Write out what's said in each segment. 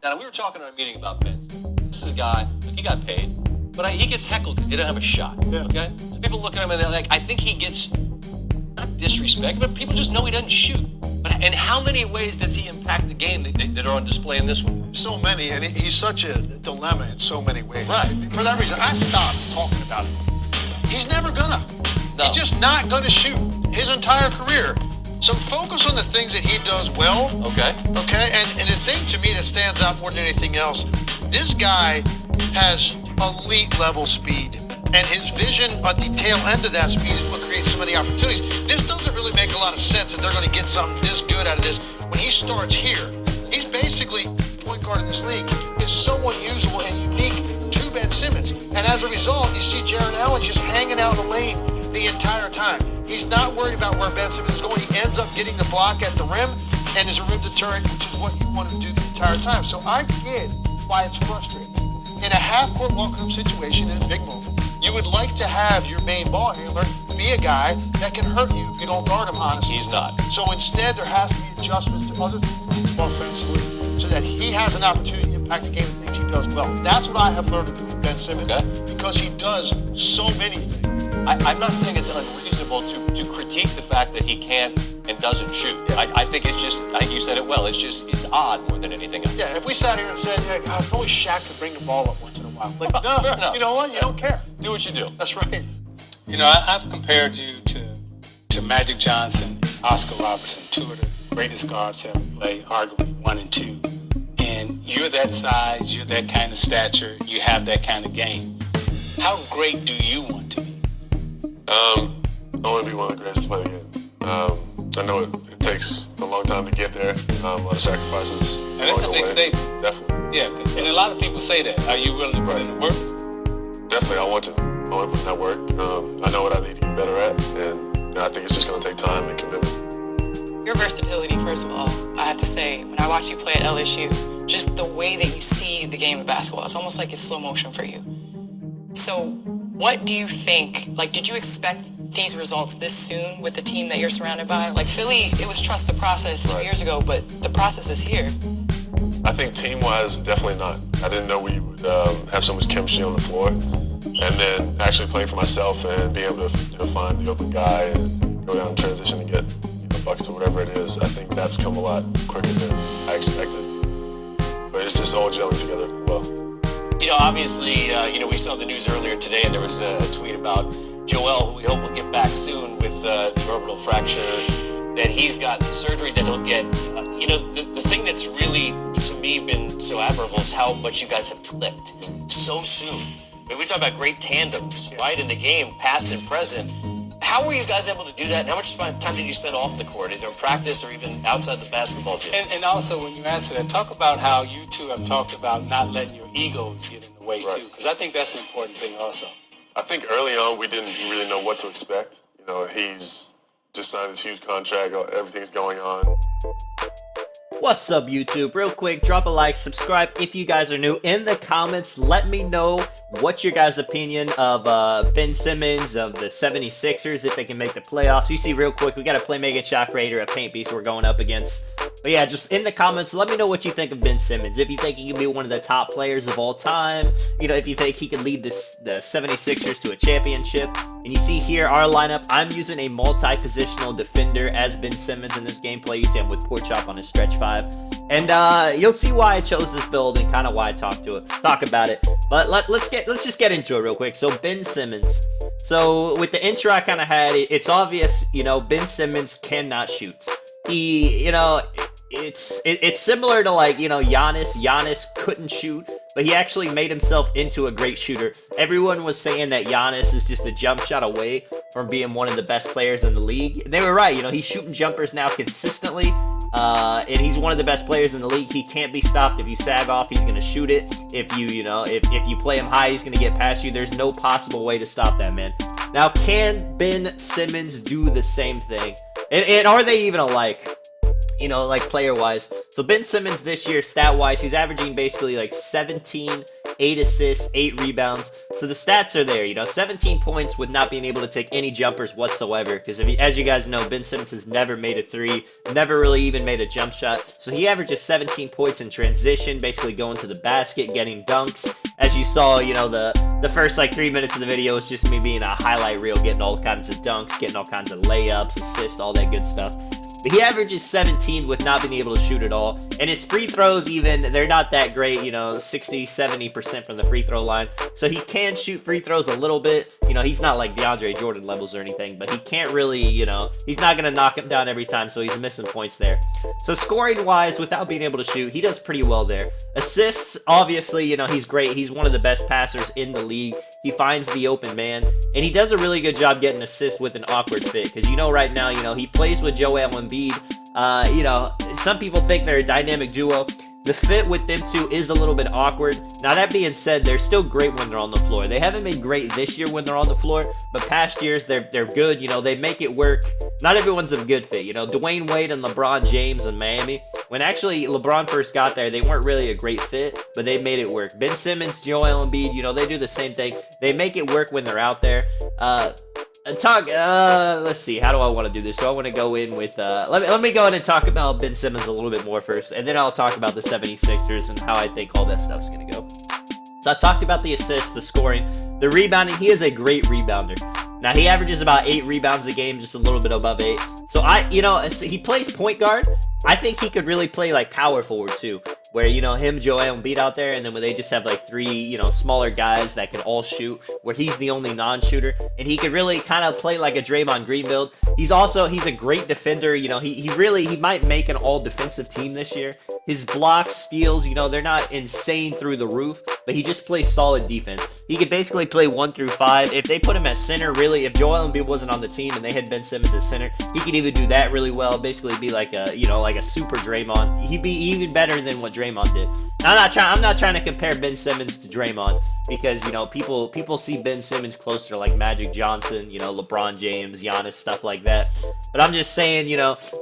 Now, we were talking in our meeting about Ben. This is a guy, he got paid, but he gets heckled because he didn't have a shot, okay? So people look at him and they're like, I think he gets, not disrespect, but people just know he doesn't shoot. But in how many ways does he impact the game that are on display in this one? So many, and he's such a dilemma in so many ways. Right. For that reason, I stopped talking about him. He's never gonna. No. He's just not gonna shoot his entire career. So focus on the things that he does well. Okay. Okay, and the thing to me that stands out more than anything else, this guy has elite level speed. And his vision at the tail end of that speed is what creates so many opportunities. This doesn't really make a lot of sense that they're going to get something this good out of this. When he starts here, he's basically, point guard in this league, is so unusual and unique to Ben Simmons. And as a result, you see Jarrett Allen just hanging out in the lane the entire time. He's not worried about where Ben Simmons is going. He ends up getting the block at the rim and is a rim deterrent, which is what you want to do the entire time. So I get why it's frustrating. In a half-court walk-up situation in a big moment, you would like to have your main ball handler be a guy that can hurt you if you don't guard him, honestly. He's not. So instead, there has to be adjustments to other things offensively so that he has an opportunity to impact the game and things he does well. That's what I have learned to do with Ben Simmons, because he does so many things. I'm not saying it's unreasonable to critique the fact that he can't and doesn't shoot. Yeah. I think it's just, I think you said it well, it's odd more than anything else. Yeah, if we sat here and said, hey, God, if only Shaq could bring the ball up once in a while. Like, no, you know what? You don't care. Do what you do. That's right. You know, I've compared you to Magic Johnson, Oscar Robertson, two of the greatest guards to ever play, arguably 1 and 2. And you're that size, you're that kind of stature, you have that kind of game. How great do you want to be? I want to be one of the greatest to play the game. I know it takes a long time to get there, a lot of sacrifices. And that's a big statement. Definitely. Yeah, and a lot of people say that. Are you willing to put in the work? Definitely, I want to. I want to put in that work. I know what I need to get better at, and I think it's just going to take time and commitment. Your versatility, first of all, I have to say, when I watch you play at LSU, just the way that you see the game of basketball, it's almost like it's slow motion for you. So what do you think, like, did you expect these results this soon with the team that you're surrounded by? Like Philly, it was trust the process 2 years ago, but the process is here. I think team-wise, definitely not. I didn't know we would have so much chemistry on the floor. And then actually playing for myself and being able to find the open guy and go down in transition and get buckets or whatever it is, I think that's come a lot quicker than I expected. But it's just all gelling together well. You know, obviously, we saw the news earlier today, and there was a tweet about Joel, who we hope will get back soon with the orbital fracture, that he's got surgery that he'll get. The thing that's really, to me, been so admirable is how much you guys have clicked so soon. I mean, we talk about great tandems, right, in the game, past and present. How were you guys able to do that? And how much time did you spend off the court, either in practice or even outside the basketball gym? And also, when you answer that, talk about how you two have talked about not letting your egos get in the way, too, because I think that's an important thing also. I think early on we didn't really know what to expect. He's just signed this huge contract, everything's going on. What's up, YouTube? Real quick, drop a like, subscribe if you guys are new. In the comments, let me know what's your guys' opinion of Ben Simmons, of the 76ers, if they can make the playoffs. You see, real quick, we got a playmaking shot creator, a paint beast we're going up against. But yeah, just in the comments, let me know what you think of Ben Simmons. If you think he can be one of the top players of all time, if you think he can lead the 76ers to a championship. And you see here, our lineup, I'm using a multi-positional defender as Ben Simmons in this gameplay, using him with Pork Chop on his stretch 5. And you'll see why I chose this build and kind of why I talk about it. But let's just get into it real quick. So Ben Simmons. So with the intro I kind of had, it's obvious, Ben Simmons cannot shoot. He, it's similar to like, Giannis. Giannis couldn't shoot, but he actually made himself into a great shooter. Everyone was saying that Giannis is just a jump shot away from being one of the best players in the league. And they were right. He's shooting jumpers now consistently. And he's one of the best players in the league. He can't be stopped. If you sag off, he's going to shoot it. If you play him high, he's going to get past you. There's no possible way to stop that man. Now, can Ben Simmons do the same thing? And are they even alike? Like player-wise. So Ben Simmons this year, stat-wise, he's averaging basically like 17, 8 assists, 8 rebounds. So the stats are there, 17 points with not being able to take any jumpers whatsoever. Because as you guys know, Ben Simmons has never made a 3, never really even made a jump shot. So he averages 17 points in transition, basically going to the basket, getting dunks. As you saw, the first like 3 minutes of the video was just me being a highlight reel, getting all kinds of dunks, getting all kinds of layups, assists, all that good stuff. But he averages 17 with not being able to shoot at all. And his free throws even, they're not that great, 60, 70% from the free throw line. So he can shoot free throws a little bit. He's not like DeAndre Jordan levels or anything, but he can't really, he's not going to knock him down every time, so he's missing points there. So scoring-wise, without being able to shoot, he does pretty well there. Assists, obviously, he's great. He's one of the best passers in the league. He finds the open man, and he does a really good job getting assists with an awkward fit, because right now, he plays with Joel Embiid. Some people think they're a dynamic duo. The fit with them two is a little bit awkward. Now, that being said, they're still great when they're on the floor. They haven't been great this year when they're on the floor, but past years, they're good. They make it work. Not everyone's a good fit. Dwayne Wade and LeBron James in Miami, when actually LeBron first got there, they weren't really a great fit, but they made it work. Ben Simmons, Joel Embiid, they do the same thing. They make it work when they're out there. Let's see, how do I want to do this? So I want to go in with, let me go in and talk about Ben Simmons a little bit more first, and then I'll talk about the 76ers and how I think all that stuff's going to go. So I talked about the assists, the scoring, the rebounding. He is a great rebounder. Now, he averages about 8 rebounds a game, just a little bit above 8. So he plays point guard. I think he could really play like power forward too, where, him, Joel Embiid out there, and then when they just have like 3, smaller guys that can all shoot, where he's the only non-shooter, and he could really kind of play like a Draymond Green build. He's a great defender. He might make an all-defensive team this year. His blocks, steals, they're not insane through the roof, but he just plays solid defense. He could basically play 1 through 5. If they put him at center, really, if Joel Embiid wasn't on the team and they had Ben Simmons at center, he could even do that really well. Basically be like a super Draymond. He'd be even better than what Draymond did. Now, I'm not trying to compare Ben Simmons to Draymond, because people see Ben Simmons closer to like Magic Johnson, LeBron James, Giannis, stuff like that. But I'm just saying,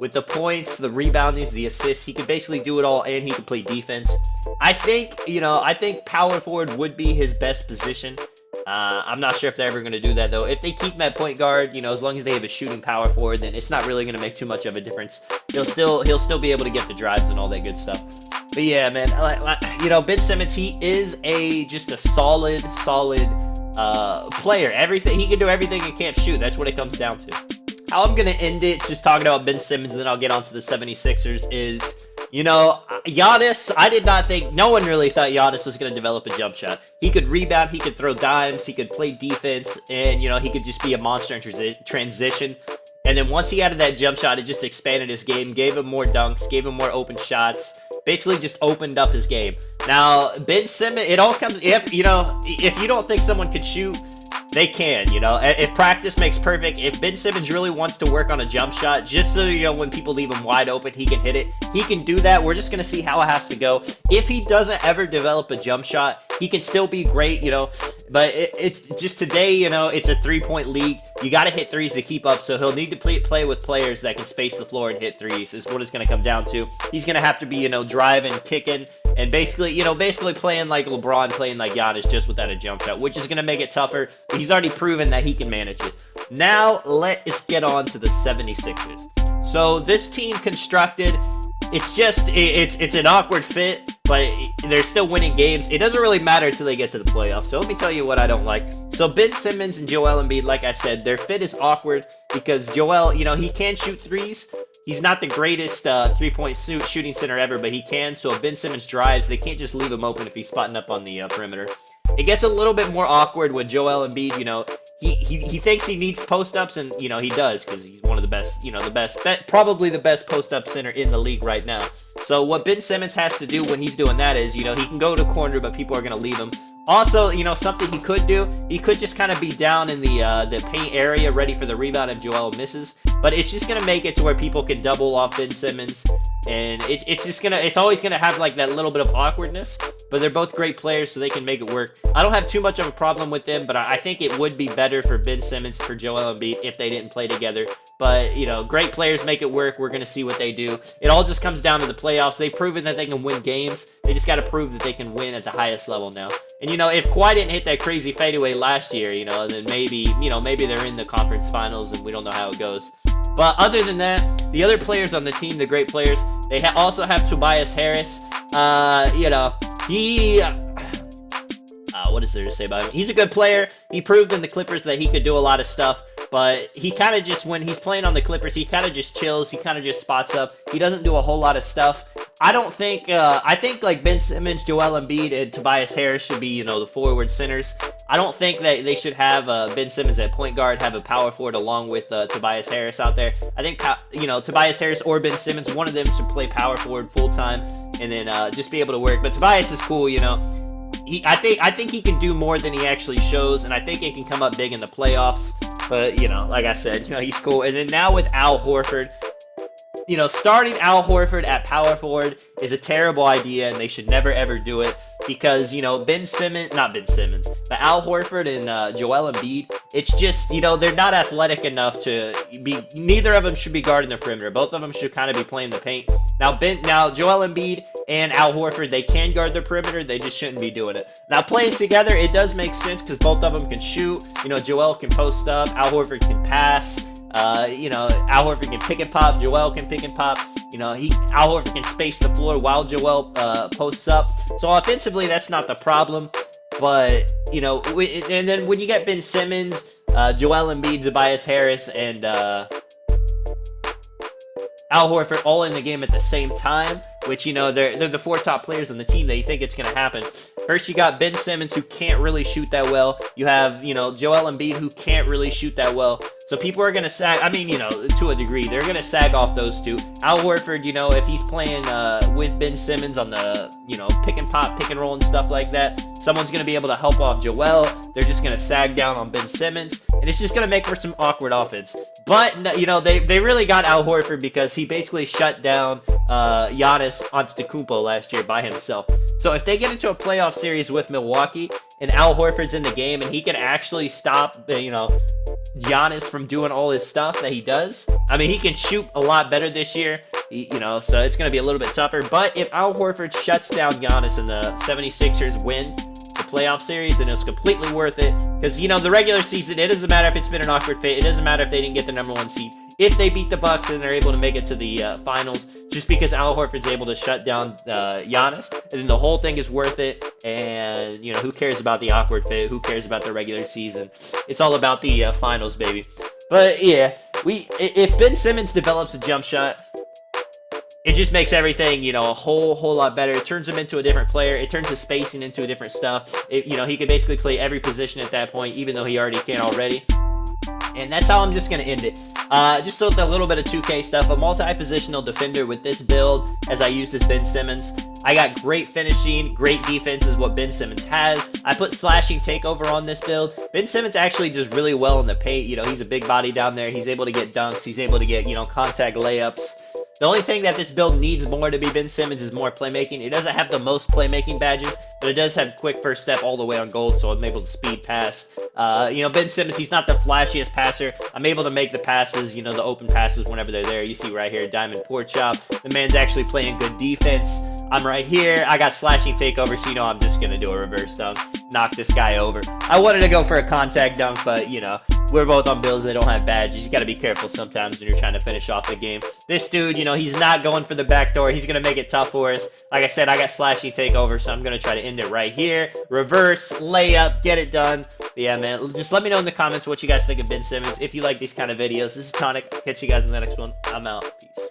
with the points, the rebounding, the assists, he could basically do it all, and he could play defense. I think power forward would be his best position. I'm not sure if they're ever going to do that, though. If they keep him at point guard, as long as they have a shooting power forward, then it's not really going to make too much of a difference. He'll still be able to get the drives and all that good stuff. But yeah, man, Ben Simmons, he is just a solid player. Everything he can do, everything he can't shoot. That's what it comes down to. How I'm gonna end it, just talking about Ben Simmons, and then I'll get on to the 76ers, is, Giannis, no one really thought Giannis was going to develop a jump shot. He could rebound, he could throw dimes, he could play defense, and, he could just be a monster in transition. And then once he added that jump shot, it just expanded his game, gave him more dunks, gave him more open shots, basically just opened up his game. Now, Ben Simmons, it all comes, if you don't think someone could shoot, they can, if practice makes perfect. If Ben Simmons really wants to work on a jump shot, just so, when people leave him wide open, he can hit it. He can do that. We're just going to see how it has to go. If he doesn't ever develop a jump shot, he can still be great, but it's just today, it's a 3-point league. You got to hit threes to keep up, so he'll need to play with players that can space the floor and hit threes, is what it's going to come down to. He's going to have to be, driving, kicking, and basically playing like LeBron, playing like Giannis, just without a jump shot, which is going to make it tougher. But he's already proven that he can manage it. Now, let's get on to the 76ers. So this team constructed, it's an awkward fit, but they're still winning games. It doesn't really matter until they get to the playoffs. So let me tell you what I don't like. So Ben Simmons and Joel Embiid, like I said, their fit is awkward because Joel, he can shoot threes. He's not the greatest three-point shooting center ever, but he can. So if Ben Simmons drives, they can't just leave him open if he's spotting up on the perimeter. It gets a little bit more awkward with Joel Embiid. He thinks he needs post-ups, and, he does, because he's one of the best, probably the best post-up center in the league right now. So what Ben Simmons has to do when he's doing that is, he can go to corner, but people are going to leave him. Also, something he could do, he could just kind of be down in the paint area, ready for the rebound if Joel misses. But it's just going to make it to where people can double off Ben Simmons. And it's always going to have like that little bit of awkwardness. But they're both great players, so they can make it work. I don't have too much of a problem with them, but I think it would be better for Ben Simmons, for Joel Embiid, if they didn't play together. But, great players make it work. We're going to see what they do. It all just comes down to the play playoffs. They've proven that they can win games. They just got to prove that they can win at the highest level now. And, you know, if Kawhi didn't hit that crazy fadeaway last year, you know, then maybe, you know, maybe they're in the conference finals and we don't know how it goes. But other than that, the other players on the team, the great players, they also have Tobias Harris. You know, he... what is there to say about him? He's a good player. He proved in the Clippers that he could do a lot of stuff, but he kind of just, when he's playing on the Clippers, he kind of just chills. He kind of just spots up. He doesn't do a whole lot of stuff. I don't think, I think like Ben Simmons, Joel Embiid, and Tobias Harris should be, you know, the forward centers. I don't think that they should have Ben Simmons at point guard, have a power forward along with Tobias Harris out there. I think, you know, Tobias Harris or Ben Simmons, one of them should play power forward full time and then just be able to work. But Tobias is cool, you know. I think he can do more than he actually shows, and I think it can come up big in the playoffs. But, you know, like I said, you know, he's cool. And then now with Al Horford, you know, starting Al Horford at power forward is a terrible idea, and they should never, ever do it because, you know, not Ben Simmons, but Al Horford and Joel Embiid, it's just, you know, they're not athletic enough to be, neither of them should be guarding the perimeter. Both of them should kind of be playing the paint. Now, Joel Embiid and Al Horford, they can guard the perimeter, they just shouldn't be doing it. Now, playing together, it does make sense because both of them can shoot. You know, Joel can post up, Al Horford can pass. You know, Al Horford can pick and pop, Joel can pick and pop. You know, Al Horford can space the floor while Joel posts up. So offensively, that's not the problem. But, you know, and then when you get Ben Simmons, Joel Embiid, Tobias Harris, and Al Horford all in the game at the same time, which, you know, they're the four top players on the team that you think it's going to happen. First, you got Ben Simmons, who can't really shoot that well. You have, you know, Joel Embiid, who can't really shoot that well. So people are going to sag, I mean, you know, to a degree, they're going to sag off those two. Al Horford, you know, if he's playing with Ben Simmons on the, you know, pick and pop, pick and roll and stuff like that, someone's going to be able to help off Joel. They're just going to sag down on Ben Simmons, and it's just going to make for some awkward offense. But, you know, they really got Al Horford because he basically shut down Giannis Antetokounmpo last year by himself. So if they get into a playoff series with Milwaukee and Al Horford's in the game and he can actually stop, you know, Giannis from doing all his stuff that he does, I mean, he can shoot a lot better this year, you know, so it's going to be a little bit tougher. But if Al Horford shuts down Giannis and the 76ers win the playoff series, then it's completely worth it. Because, you know, the regular season, it doesn't matter if it's been an awkward fit. It doesn't matter if they didn't get the number one seed. If they beat the Bucks and they're able to make it to the finals, just because Al Horford's able to shut down Giannis, and then the whole thing is worth it. And, you know, who cares about the awkward fit? Who cares about the regular season? It's all about the finals, baby. But yeah, if Ben Simmons develops a jump shot, it just makes everything, you know, a whole lot better. It turns him into a different player. It turns his spacing into a different stuff. You know, he could basically play every position at that point, even though he already can already. And that's how I'm just going to end it. Just with a little bit of 2K stuff. A multi-positional defender with this build, as I used as Ben Simmons. I got great finishing, great defense is what Ben Simmons has. I put slashing takeover on this build. Ben Simmons actually does really well in the paint. You know, he's a big body down there. He's able to get dunks. He's able to get, you know, contact layups. The only thing that this build needs more to be Ben Simmons is more playmaking. It doesn't have the most playmaking badges, but it does have quick first step all the way on gold, so I'm able to speed pass. You know, Ben Simmons, he's not the flashiest passer. I'm able to make the passes, you know, the open passes whenever they're there. You see right here, diamond pork chop. The man's actually playing good defense. I'm right here. I got slashing takeover, so you know I'm just going to do a reverse dunk. Knock this guy over. I wanted to go for a contact dunk, but, you know, we're both on builds that don't have badges. You got to be careful sometimes when you're trying to finish off the game. This dude, you know, he's not going for the backdoor. He's going to make it tough for us. Like I said, I got slashing takeover, so I'm going to try to end it right here. Reverse, layup, get it done. But yeah, man, just let me know in the comments what you guys think of Ben Simmons. If you like these kind of videos, this is Tonic. Catch you guys in the next one. I'm out. Peace.